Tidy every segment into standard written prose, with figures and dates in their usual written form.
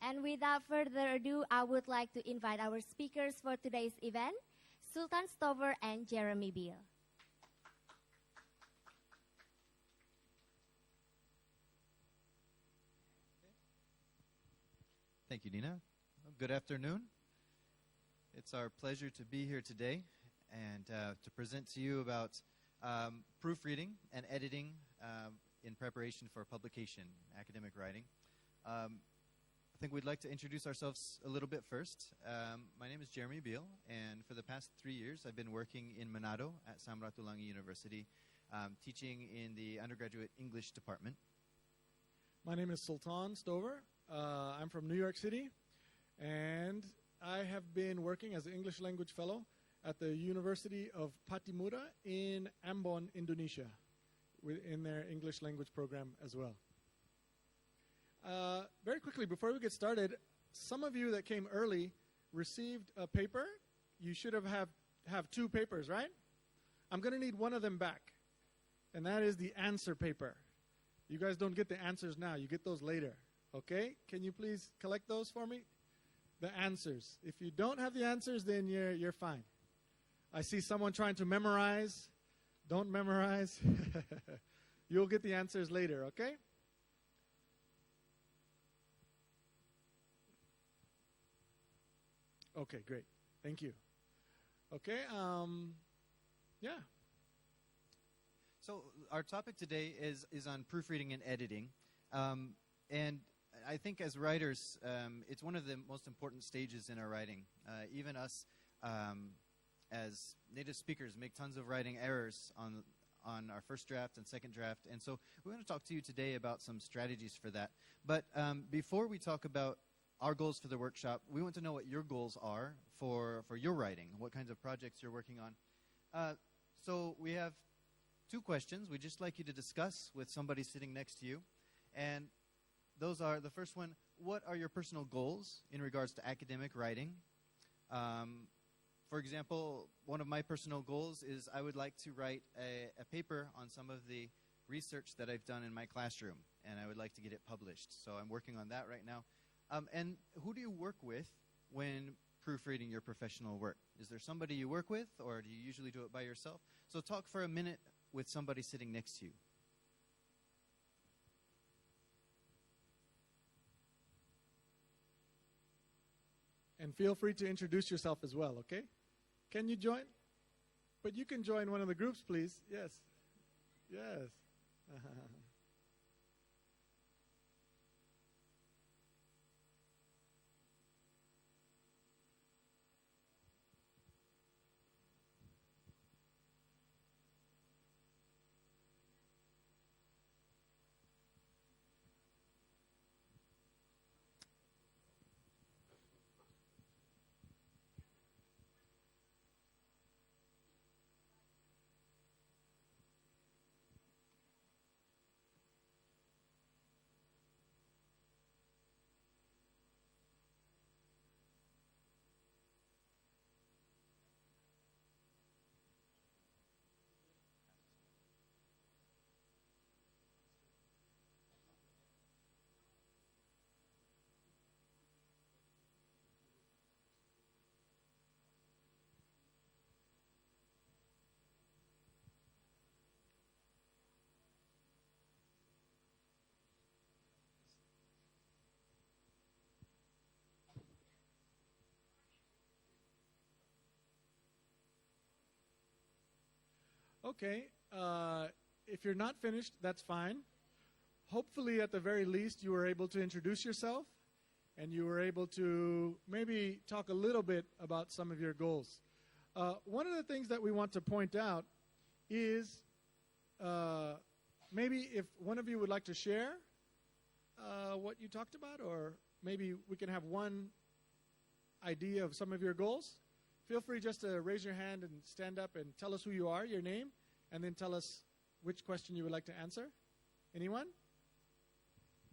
And without further ado, I would like to invite our speakers for today's event, Sultan Stover and Jeremy Beal. Thank you, Nina. Good afternoon. It's our pleasure to be here today and to present to you about proofreading and editing in preparation for publication, academic writing. I think we'd like to introduce ourselves a little bit first. My name is Jeremy Beal, and for the past 3 years, I've been working in Manado at Samratulangi University, teaching in the undergraduate English department. My name is Sultan Stover. I'm from New York City, and I have been working as an English language fellow at the University of Pattimura in Ambon, Indonesia, in their English language program as well. Very quickly, before we get started, some of you that came early received a paper. You should have 2 papers, right? I'm going to need one of them back, and that is the answer paper. You guys don't get the answers now. You get those later, okay? Can you please collect those for me? The answers. If you don't have the answers, then you're fine. I see someone trying to memorize. Don't memorize. You'll get the answers later, okay? Okay, great. Thank you. Okay, yeah. So our topic today is on proofreading and editing. And I think as writers, it's one of the most important stages in our writing. Even us as native speakers make tons of writing errors on our first draft and second draft. And so we're going to talk to you today about some strategies for that. But before we talk about our goals for the workshop, we want to know what your goals are for your writing, what kinds of projects you're working on. So we have 2 questions we'd just like you to discuss with somebody sitting next to you. And those are, the first one, what are your personal goals in regards to academic writing? For example, one of my personal goals is I would like to write a paper on some of the research that I've done in my classroom, and I would like to get it published. So I'm working on that right now. And who do you work with when proofreading your professional work? Is there somebody you work with, or do you usually do it by yourself? So talk for a minute with somebody sitting next to you. And feel free to introduce yourself as well, okay? Can you join? But you can join one of the groups, please. Yes. Yes. Okay, if you're not finished, that's fine. Hopefully, at the very least, you were able to introduce yourself, and you were able to maybe talk a little bit about some of your goals. One of the things that we want to point out is maybe if one of you would like to share what you talked about, or maybe we can have one idea of some of your goals. Feel free just to raise your hand and stand up and tell us who you are, your name, and then tell us which question you would like to answer. Anyone?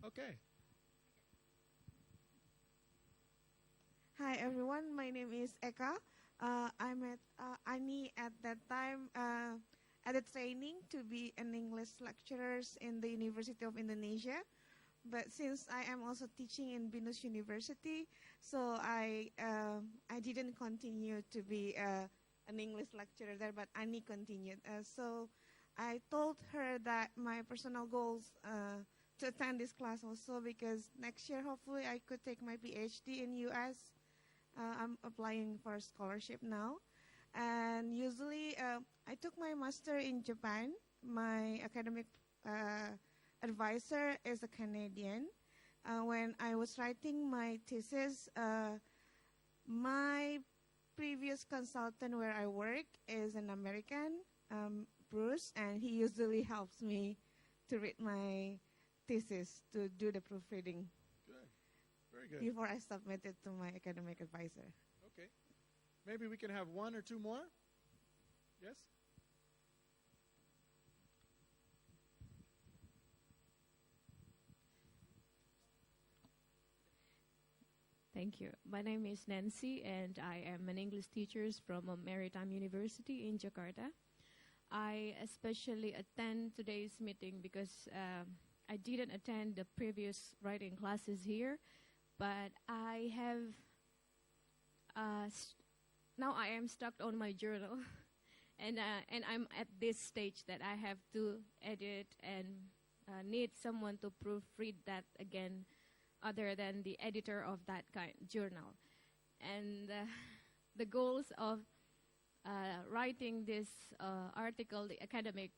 Okay. Hi everyone, my name is Eka. I met Ani at that time at a training to be an English lecturer in the University of Indonesia. But since I am also teaching in Binus University, so I didn't continue to be an English lecturer there, but Annie continued. So I told her that my personal goals to attend this class also, because next year hopefully I could take my PhD in US. I'm applying for a scholarship now. And usually I took my master in Japan. My academic advisor is a Canadian. When I was writing my thesis, my previous consultant where I work is an American, Bruce, and he usually helps me to read my thesis, to do the proofreading. Good. Very good. Before I submit it to my academic advisor. Okay. Maybe we can have one or two more? Yes? Thank you. My name is Nancy, and I am an English teacher from a maritime university in Jakarta. I especially attend today's meeting because I didn't attend the previous writing classes here, but I have now I am stuck on my journal, and I'm at this stage that I have to edit and need someone to proofread that again, other than the editor of that kind journal. And the goals of writing this article, the academic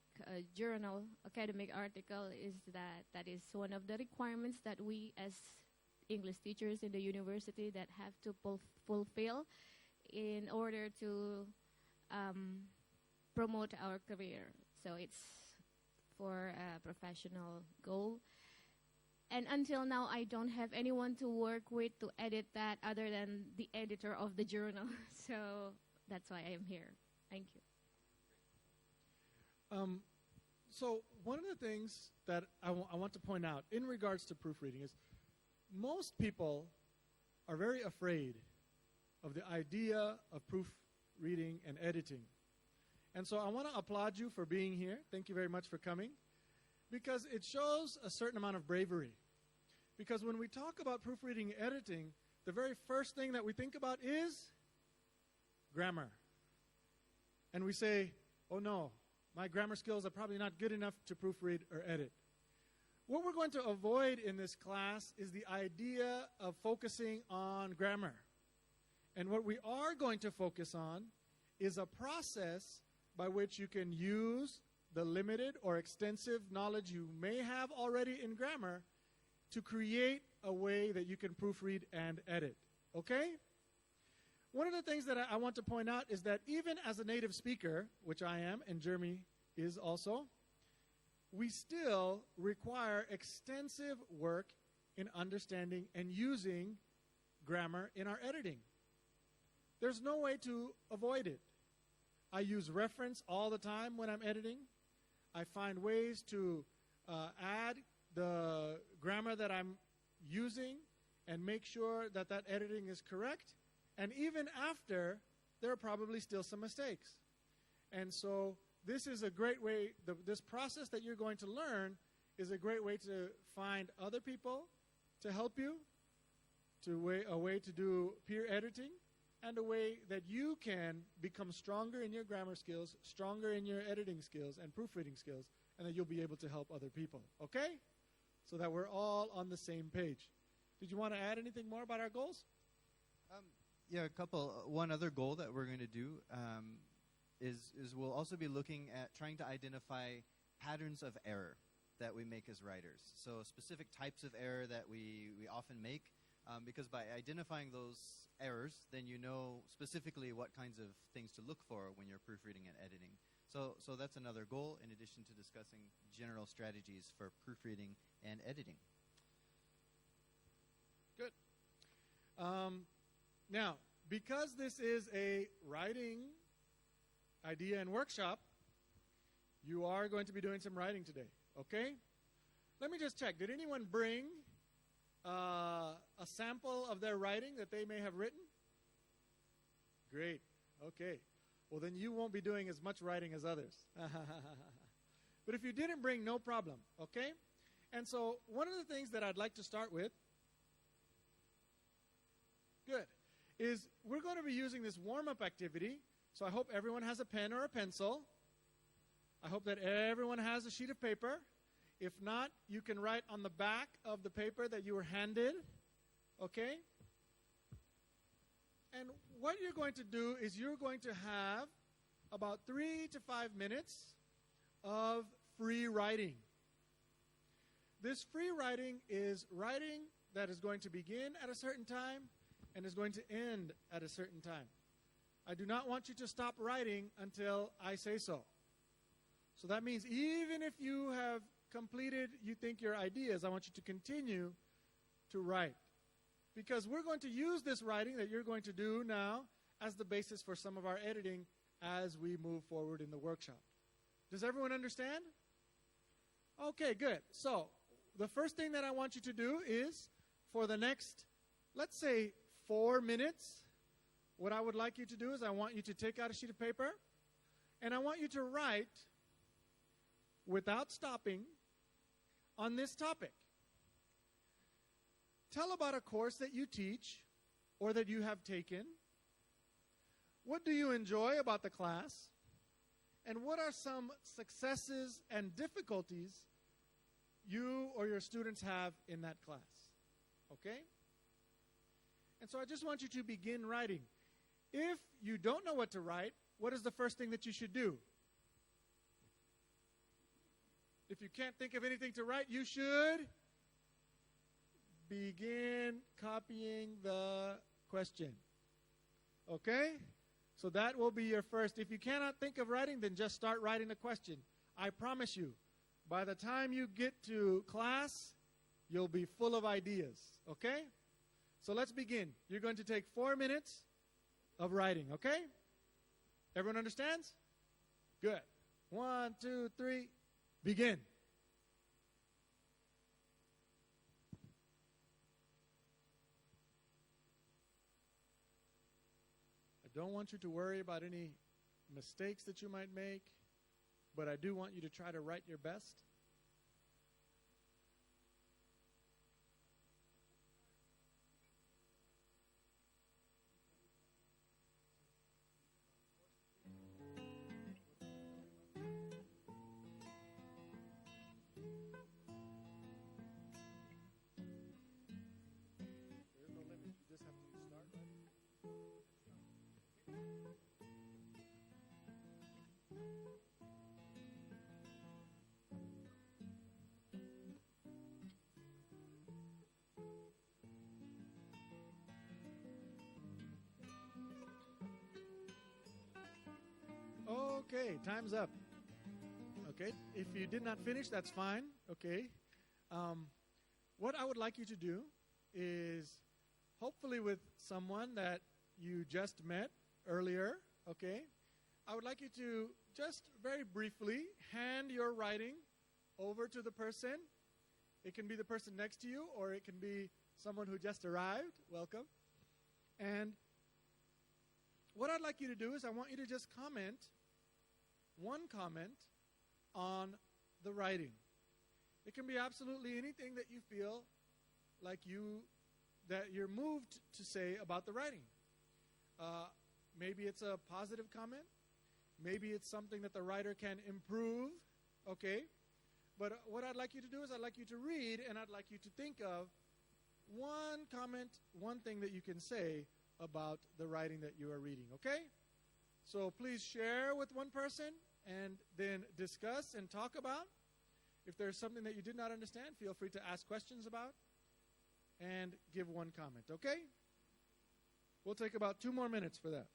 journal, academic article, is that is one of the requirements that we as English teachers in the university that have to fulfill in order to promote our career. So it's for a professional goal. And until now, I don't have anyone to work with to edit that other than the editor of the journal. So that's why I am here. Thank you. So one of the things that I want to point out in regards to proofreading is most people are very afraid of the idea of proofreading and editing. And so I want to applaud you for being here. Thank you very much for coming, because it shows a certain amount of bravery. Because when we talk about proofreading and editing, the very first thing that we think about is grammar. And we say, oh no, my grammar skills are probably not good enough to proofread or edit. What we're going to avoid in this class is the idea of focusing on grammar. And what we are going to focus on is a process by which you can use the limited or extensive knowledge you may have already in grammar to create a way that you can proofread and edit. Okay? One of the things that I want to point out is that even as a native speaker, which I am, and Jeremy is also, we still require extensive work in understanding and using grammar in our editing. There's no way to avoid it. I use reference all the time when I'm editing. I find ways to add the grammar that I'm using and make sure that that editing is correct. And even after, there are probably still some mistakes. And so this is a great way, this process that you're going to learn is a great way to find other people to help you, a way to do peer editing, and a way that you can become stronger in your grammar skills, stronger in your editing skills and proofreading skills, and that you'll be able to help other people. Okay? So that we're all on the same page. Did you want to add anything more about our goals? Yeah, a couple. One other goal that we're going to do is we'll also be looking at trying to identify patterns of error that we make as writers. So specific types of error that we often make, because by identifying those errors, then you know specifically what kinds of things to look for when you're proofreading and editing. So that's another goal, in addition to discussing general strategies for proofreading and editing. Good. Now, because this is a writing idea and workshop, you are going to be doing some writing today, okay? Let me just check. Did anyone bring a sample of their writing that they may have written? Great. Okay. Well, then you won't be doing as much writing as others. But if you didn't bring, no problem, okay? And so one of the things that I'd like to start with, is we're going to be using this warm-up activity. So I hope everyone has a pen or a pencil. I hope that everyone has a sheet of paper. If not, you can write on the back of the paper that you were handed. Okay? And what you're going to do is you're going to have about 3 to 5 minutes of free writing. This free writing is writing that is going to begin at a certain time and is going to end at a certain time. I do not want you to stop writing until I say so. So that means even if you have completed, you think, your ideas, I want you to continue to write. Because we're going to use this writing that you're going to do now as the basis for some of our editing as we move forward in the workshop. Does everyone understand? Okay, good. So the first thing that I want you to do is for the next, let's say, 4 minutes, what I would like you to do is I want you to take out a sheet of paper and I want you to write without stopping on this topic. Tell about a course that you teach or that you have taken. What do you enjoy about the class? And what are some successes and difficulties you or your students have in that class? Okay? And so I just want you to begin writing. If you don't know what to write, what is the first thing that you should do? If you can't think of anything to write, you should begin copying the question. Okay? So that will be your first. If you cannot think of writing, then just start writing the question. I promise you, by the time you get to class, you'll be full of ideas. Okay? So let's begin. You're going to take 4 minutes of writing, okay? Everyone understands? Good. 1, 2, 3, begin. I don't want you to worry about any mistakes that you might make, but I do want you to try to write your best. Okay, time's up. Okay, if you did not finish, that's fine. Okay. What I would like you to do is, hopefully with someone that you just met earlier, okay, I would like you to just very briefly hand your writing over to the person. It can be the person next to you, or it can be someone who just arrived. Welcome. And what I'd like you to do is I want you to just comment, one comment on the writing. It can be absolutely anything that you feel like that you're moved to say about the writing. Maybe it's a positive comment. Maybe it's something that the writer can improve. Okay? But what I'd like you to do is I'd like you to read, and I'd like you to think of one comment, one thing that you can say about the writing that you are reading. Okay? So please share with one person and then discuss and talk about. If there's something that you did not understand, feel free to ask questions about and give one comment. Okay? We'll take about 2 more minutes for that.